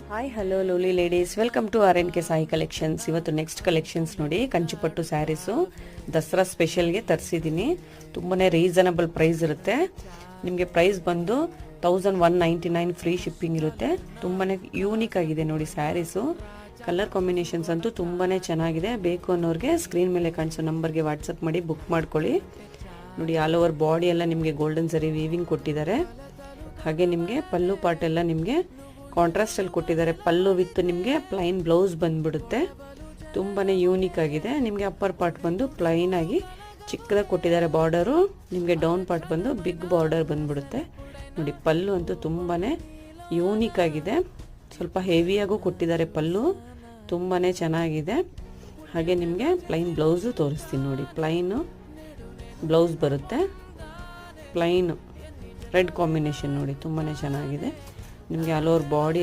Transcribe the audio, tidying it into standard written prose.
Hi hello lovely ladies, welcome to RNK Sai collections. ಇವತ್ತು next collections ನೋಡಿ, ಕಂಚಿಪಟ್ಟು ಸ್ಯಾರೀಸು ದಸರಾ ಸ್ಪೆಷಲ್ಗೆ ತರಿಸಿದ್ದೀನಿ. ತುಂಬಾ reasonable price ಇರುತ್ತೆ. ನಿಮಗೆ ಪ್ರೈಸ್ ಬಂದು 1199 ಫ್ರೀ ಶಿಪ್ಪಿಂಗ್ ಇರುತ್ತೆ. ತುಂಬಾ ಯೂನಿಕ್ ಆಗಿದೆ ನೋಡಿ ಸ್ಯಾರೀಸು. ಕಲರ್ ಕಾಂಬಿನೇಷನ್ಸ್ ಅಂತೂ ತುಂಬಾ ಚೆನ್ನಾಗಿದೆ. ಬೇಕು ಅನ್ನೋರಿಗೆ ಸ್ಕ್ರೀನ್ ಮೇಲೆ ಕಾಣಿಸೋ ನಂಬರ್ಗೆ ವಾಟ್ಸಪ್ ಮಾಡಿ ಬುಕ್ ಮಾಡ್ಕೊಳ್ಳಿ. ನೋಡಿ, ಆಲ್ ಓವರ್ ಬಾಡಿ ಎಲ್ಲ ನಿಮಗೆ ಗೋಲ್ಡನ್ ಸರಿ ವೀವಿಂಗ್ ಕೊಟ್ಟಿದ್ದಾರೆ. ಹಾಗೆ ನಿಮಗೆ ಪಲ್ಲು ಪಾರ್ಟ್ ಎಲ್ಲ ನಿಮಗೆ ಕಾಂಟ್ರಾಸ್ಟಲ್ಲಿ ಕೊಟ್ಟಿದ್ದಾರೆ. ಪಲ್ಲು ವಿತ್ ನಿಮಗೆ ಪ್ಲೈನ್ ಬ್ಲೌಸ್ ಬಂದ್ಬಿಡುತ್ತೆ. ತುಂಬಾ ಯೂನಿಕ್ ಆಗಿದೆ. ನಿಮಗೆ ಅಪ್ಪರ್ ಪಾರ್ಟ್ ಬಂದು ಪ್ಲೈನ್ ಆಗಿ ಚಿಕ್ಕದಾಗಿ ಕೊಟ್ಟಿದ್ದಾರೆ. ಬಾರ್ಡರು ನಿಮಗೆ ಡೌನ್ ಪಾರ್ಟ್ ಬಂದು ಬಿಗ್ ಬಾರ್ಡರ್ ಬಂದ್ಬಿಡುತ್ತೆ. ನೋಡಿ, ಪಲ್ಲು ಅಂತೂ ತುಂಬಾ ಯೂನಿಕ್ ಆಗಿದೆ. ಸ್ವಲ್ಪ ಹೆವಿಯಾಗೂ ಕೊಟ್ಟಿದ್ದಾರೆ ಪಲ್ಲು, ತುಂಬಾ ಚೆನ್ನಾಗಿದೆ. ಹಾಗೆ ನಿಮಗೆ ಪ್ಲೈನ್ ಬ್ಲೌಸು ತೋರಿಸ್ತೀನಿ ನೋಡಿ. ಪ್ಲೈನು ಬ್ಲೌಸ್ ಬರುತ್ತೆ, ಪ್ಲೈನು ರೆಡ್ ಕಾಂಬಿನೇಷನ್ ನೋಡಿ, ತುಂಬಾ ಚೆನ್ನಾಗಿದೆ. ನಿಮಗೆ ಆಲ್ ಓವರ್ ಬಾಡಿ